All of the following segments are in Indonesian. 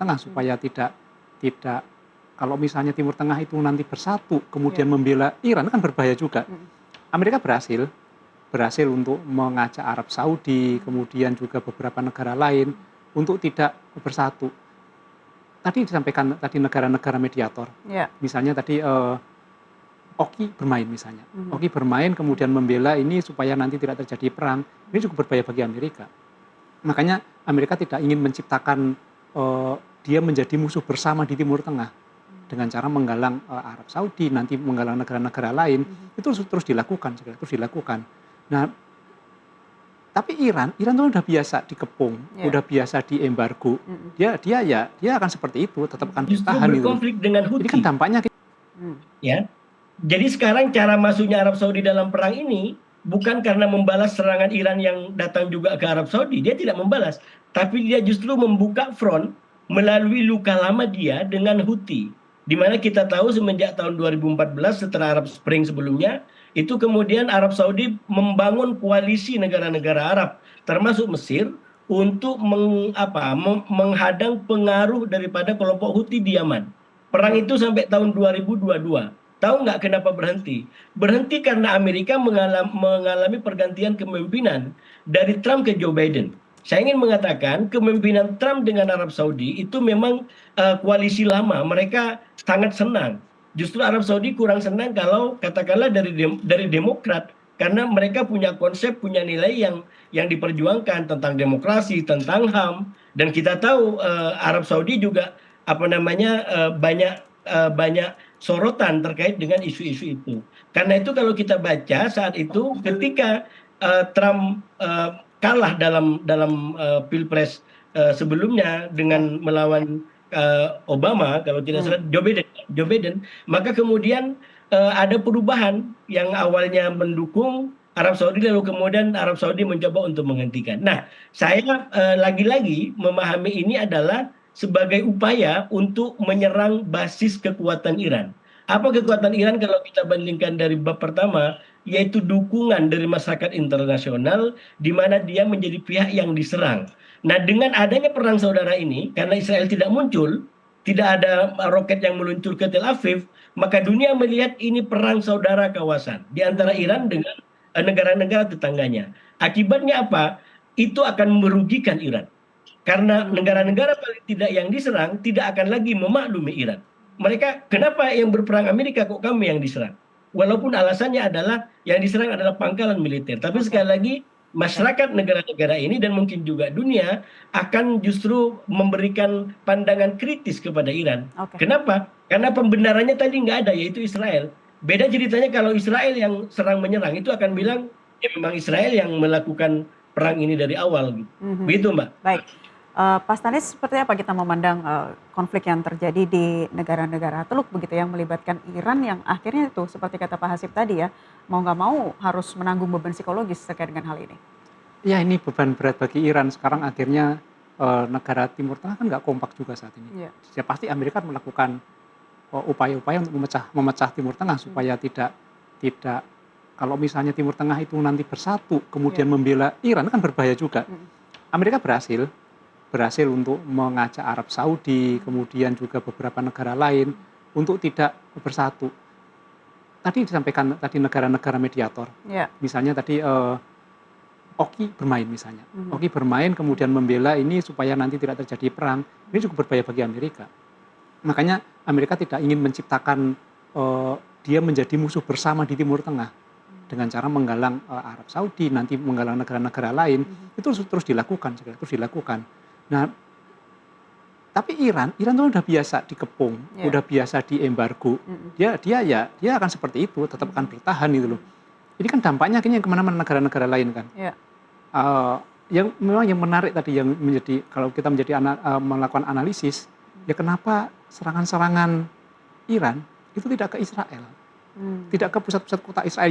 Tengah supaya tidak kalau misalnya Timur Tengah itu nanti bersatu kemudian Iya. membela Iran kan berbahaya juga. Mm. Amerika berhasil untuk mengajak Arab Saudi, kemudian juga beberapa negara lain untuk tidak bersatu. Tadi disampaikan tadi negara-negara mediator, Iya. misalnya tadi Oki bermain misalnya. Mhm. Oki bermain kemudian membela ini supaya nanti tidak terjadi perang. Ini cukup berbahaya bagi Amerika. Makanya Amerika tidak ingin menciptakan dia menjadi musuh bersama di Timur Tengah dengan cara menggalang Arab Saudi, nanti menggalang negara-negara lain. Itu terus dilakukan, terus dilakukan. Nah, tapi Iran tuh udah biasa dikepung, Yeah. udah biasa diembargo. Dia akan seperti itu, tetap akan Justru bertahan gitu. berkonflik dengan Ini Houthi. kan dampaknya Ya. Jadi sekarang cara masuknya Arab Saudi dalam perang ini bukan karena membalas serangan Iran yang datang juga ke Arab Saudi. Dia tidak membalas, tapi dia justru membuka front melalui luka lama dia dengan Houthi. Di mana kita tahu semenjak tahun 2014 setelah Arab Spring sebelumnya, itu kemudian Arab Saudi membangun koalisi negara-negara Arab, termasuk Mesir, untuk menghadang pengaruh daripada kelompok Houthi di Yaman. Perang itu sampai tahun 2022. Tahu nggak kenapa berhenti? Berhenti karena Amerika mengalami pergantian kepemimpinan dari Trump ke Joe Biden. Saya ingin mengatakan kepemimpinan Trump dengan Arab Saudi itu memang koalisi lama. Mereka sangat senang. Justru Arab Saudi kurang senang kalau katakanlah dari Demokrat, karena mereka punya konsep, punya nilai yang diperjuangkan tentang demokrasi, tentang HAM, dan kita tahu Arab Saudi juga banyak sorotan terkait dengan isu-isu itu. Karena itu kalau kita baca saat itu ketika Trump kalah dalam pilpres sebelumnya dengan melawan Obama, kalau tidak salah Joe Biden, maka kemudian ada perubahan yang awalnya mendukung Arab Saudi, lalu kemudian Arab Saudi mencoba untuk menghentikan. Nah, saya lagi-lagi memahami ini adalah sebagai upaya untuk menyerang basis kekuatan Iran. Apa kekuatan Iran kalau kita bandingkan dari bab pertama, yaitu dukungan dari masyarakat internasional di mana dia menjadi pihak yang diserang. Nah, dengan adanya perang saudara ini, karena Israel tidak muncul, tidak ada roket yang meluncur ke Tel Aviv, maka dunia melihat ini perang saudara kawasan di antara Iran dengan negara-negara tetangganya. Akibatnya apa? Itu akan merugikan Iran. Karena negara-negara paling tidak yang diserang tidak akan lagi memaklumi Iran. Mereka, kenapa yang berperang Amerika kok kami yang diserang? Walaupun alasannya adalah yang diserang adalah pangkalan militer. Tapi sekali lagi masyarakat negara-negara ini dan mungkin juga dunia akan justru memberikan pandangan kritis kepada Iran. Kenapa? Karena pembenarannya tadi nggak ada, yaitu Israel. Beda ceritanya kalau Israel yang serang menyerang, itu akan bilang ya memang Israel yang melakukan perang ini dari awal. Begitu, Mbak. Baik. Pak Stanis, seperti apa kita memandang konflik yang terjadi di negara-negara Teluk begitu yang melibatkan Iran yang akhirnya itu seperti kata Pak Hasib tadi ya, mau nggak mau harus menanggung beban psikologis terkait dengan hal ini? Ya, ini beban berat bagi Iran. Sekarang akhirnya negara Timur Tengah kan nggak kompak juga saat ini. Ya pasti Amerika melakukan upaya-upaya untuk memecah Timur Tengah supaya tidak kalau misalnya Timur Tengah itu nanti bersatu kemudian membela Iran kan berbahaya juga. Amerika berhasil untuk mengajak Arab Saudi, kemudian juga beberapa negara lain untuk tidak bersatu. Tadi disampaikan tadi negara-negara mediator, misalnya tadi Oki bermain misalnya. Oki bermain kemudian membela ini supaya nanti tidak terjadi perang. Ini cukup berbahaya bagi Amerika. Makanya Amerika tidak ingin menciptakan dia menjadi musuh bersama di Timur Tengah dengan cara menggalang Arab Saudi, nanti menggalang negara-negara lain. Itu terus dilakukan. Nah, tapi Iran tuh udah biasa dikepung, udah biasa diembargo. Dia akan seperti itu, tetap akan bertahan gitu loh. Ini kan dampaknya akhirnya kemana-mana negara-negara lain kan. Yang memang yang menarik tadi yang menjadi kalau kita melakukan analisis, ya kenapa serangan-serangan Iran itu tidak ke Israel, tidak ke pusat-pusat kota Israel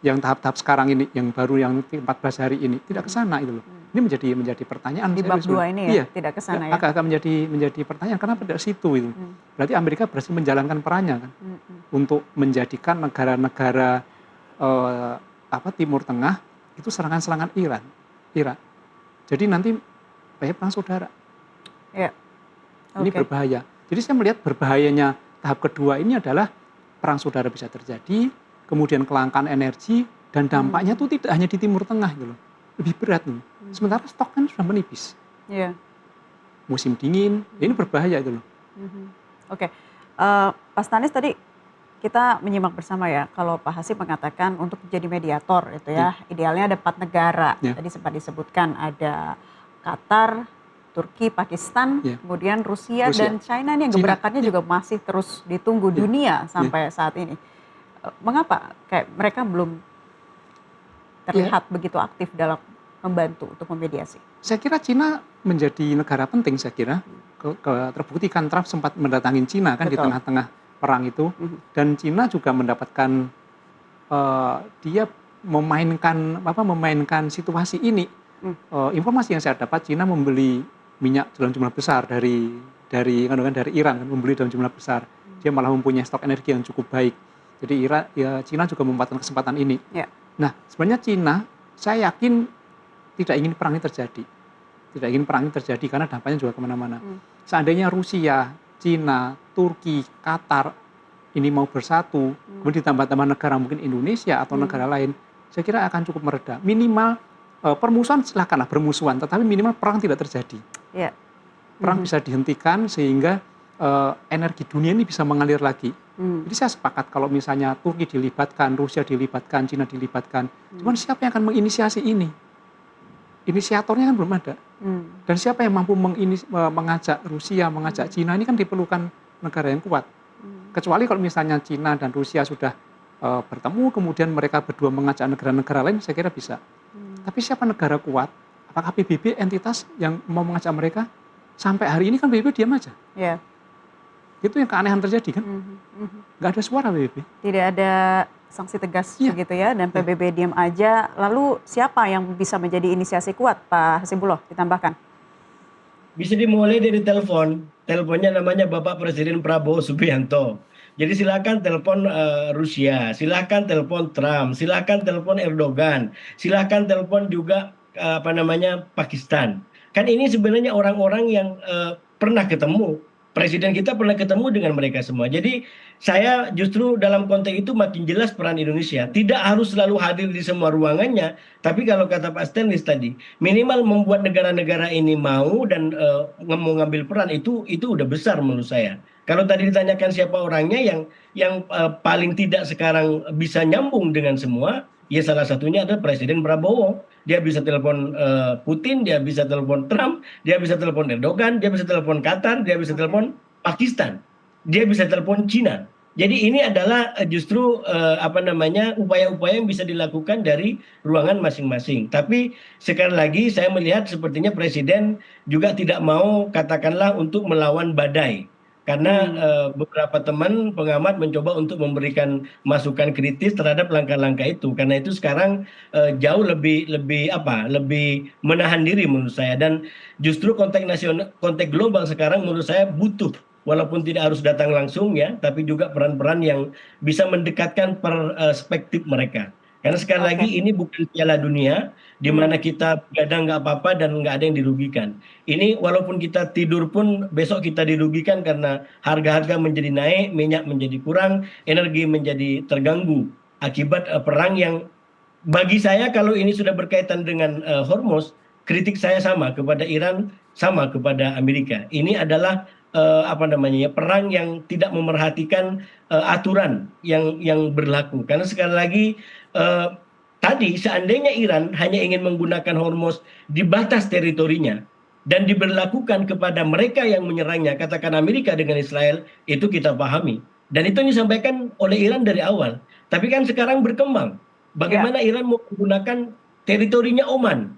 yang tahap-tahap sekarang ini, yang baru yang 14 hari ini, tidak ke sana itu loh. Ini menjadi pertanyaan. Di bab 2 ini ya, tidak ke sana ya. Agak menjadi pertanyaan, kenapa tidak situ itu? Berarti Amerika berhasil menjalankan perannya kan, untuk menjadikan negara-negara Timur Tengah itu serangan-serangan Iran. Jadi nanti banyak perang saudara. Ya, Ini oke. berbahaya. Jadi saya melihat berbahayanya tahap kedua ini adalah perang saudara bisa terjadi, kemudian kelangkaan energi, dan dampaknya Hmm, itu tidak hanya di Timur Tengah gitu loh. Lebih berat nih. mhm. Sementara stok kan sudah menipis. Iya. Musim dingin, ya ini Mhm, berbahaya gitu loh. mhm. Oke, Pak Stanis tadi kita menyimak bersama ya, kalau Pak Hasib mengatakan untuk jadi mediator itu Ya, ya, idealnya ada 4 negara. ya, Tadi sempat disebutkan ada Qatar, Turki, Pakistan, ya. kemudian Rusia Rusia, dan China nih yang Cina, gebrakannya ya, juga masih terus ditunggu ya, dunia ya, sampai saat ini. Mengapa kayak mereka belum ya. terlihat begitu aktif dalam membantu untuk memediasi? Saya kira Cina menjadi negara penting, saya kira. Terbukti kan Trump sempat mendatangi Cina kan di Betul. tengah-tengah perang itu. Mhm, Dan Cina juga mendapatkan, dia memainkan situasi ini. mmm, Informasi yang saya dapat, Cina membeli minyak dalam jumlah besar dari Iran kan, membeli dalam jumlah besar. mmm, Dia malah mempunyai stok energi yang cukup baik. Jadi Cina juga memanfaatkan kesempatan ini. ya, Nah, sebenarnya Cina, saya yakin tidak ingin perang ini terjadi. Tidak ingin perang ini terjadi karena dampaknya juga kemana-mana. mmm, Seandainya Rusia, Cina, Turki, Qatar ini mau bersatu, mmm, kemudian ditambah-tambah negara mungkin Indonesia atau mhm, negara lain, saya kira akan cukup mereda. Minimal permusuhan silakanlah bermusuhan, tetapi minimal perang tidak terjadi. ya, Perang mhm, bisa dihentikan sehingga energi dunia ini bisa mengalir lagi. mmm, Jadi saya sepakat kalau misalnya Turki dilibatkan, Rusia dilibatkan, Cina dilibatkan. mmm, Cuman siapa yang akan menginisiasi ini? Inisiatornya kan belum ada. mmm, Dan siapa yang mampu mengajak Rusia, mengajak mhm, Cina, ini kan diperlukan negara yang kuat. mmm, Kecuali kalau misalnya Cina dan Rusia sudah bertemu, kemudian mereka berdua mengajak negara-negara lain, saya kira bisa. mmm, Tapi siapa negara kuat? Apakah PBB entitas yang mau mengajak mereka? Sampai hari ini kan PBB diam aja. ya, Itu yang keanehan terjadi kan? mhm, mhm. Nggak ada suara PBB. Tidak ada sanksi tegas Iya, begitu ya dan iya. PBB diam aja. Lalu siapa yang bisa menjadi inisiasi kuat, Pak Hasibullah ditambahkan? Bisa dimulai dari telepon. Teleponnya namanya Bapak Presiden Prabowo Subianto. Jadi silakan telepon Rusia, silakan telepon Trump, silakan telepon Erdogan, silakan telepon juga apa namanya Pakistan. Kan ini sebenarnya orang-orang yang pernah ketemu. Presiden kita pernah ketemu dengan mereka semua. Jadi saya justru dalam konteks itu makin jelas peran Indonesia. Tidak harus selalu hadir di semua ruangannya, tapi kalau kata Pak Stanley tadi, minimal membuat negara-negara ini mau dan mau ngambil peran itu udah besar menurut saya. Kalau tadi ditanyakan siapa orangnya yang paling tidak sekarang bisa nyambung dengan semua, ya salah satunya adalah Presiden Prabowo. Dia bisa telepon Putin, dia bisa telepon Trump, dia bisa telepon Erdogan, dia bisa telepon Qatar, dia bisa Oke. telepon Pakistan, dia bisa telepon Cina. Jadi ini adalah justru apa namanya upaya-upaya yang bisa dilakukan dari ruangan masing-masing. Tapi sekali lagi saya melihat sepertinya presiden juga tidak mau katakanlah untuk melawan badai. Karena Mmm, beberapa teman pengamat mencoba untuk memberikan masukan kritis terhadap langkah-langkah itu. Karena itu sekarang jauh lebih lebih apa? Lebih menahan diri menurut saya dan justru konteks nasional, konteks global sekarang menurut saya butuh walaupun tidak harus datang langsung ya, tapi juga peran-peran yang bisa mendekatkan perspektif mereka. Karena sekali lagi oke. ini bukan Piala Dunia, di Mmm, mana kita begadang nggak apa-apa dan nggak ada yang dirugikan. Ini walaupun kita tidur pun besok kita dirugikan karena harga-harga menjadi naik, minyak menjadi kurang, energi menjadi terganggu akibat perang yang bagi saya kalau ini sudah berkaitan dengan Hormuz, kritik saya sama kepada Iran, sama kepada Amerika. Ini adalah apa namanya ya perang yang tidak memerhatikan aturan yang berlaku. Karena sekali lagi eh, tadi seandainya Iran hanya ingin menggunakan Hormuz di batas teritorinya dan diberlakukan kepada mereka yang menyerangnya, katakan Amerika dengan Israel, itu kita pahami. Dan itu disampaikan oleh Iran dari awal. Tapi kan sekarang berkembang. ya, Bagaimana Iran mau menggunakan teritorinya Oman?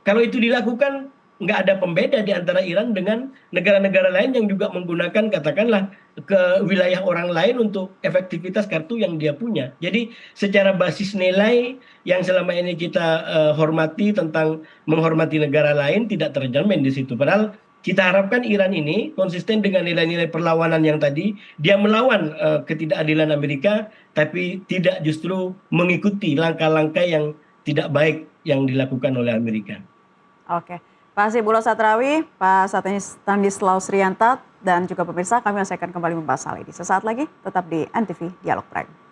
Kalau itu dilakukan, nggak ada pembeda di antara Iran dengan negara-negara lain yang juga menggunakan katakanlah ke wilayah orang lain untuk efektivitas kartu yang dia punya. Jadi secara basis nilai yang selama ini kita hormati tentang menghormati negara lain tidak tercermin di situ. Padahal kita harapkan Iran ini konsisten dengan nilai-nilai perlawanan yang tadi, dia melawan ketidakadilan Amerika, tapi tidak justru mengikuti langkah-langkah yang tidak baik yang dilakukan oleh Amerika. oke. Pak Hasibulo Satrawi, Pak Stanislaus Rianta, dan juga pemirsa, kami masih akan kembali membahas hal ini. Sesaat lagi, tetap di NTV Dialog Prime.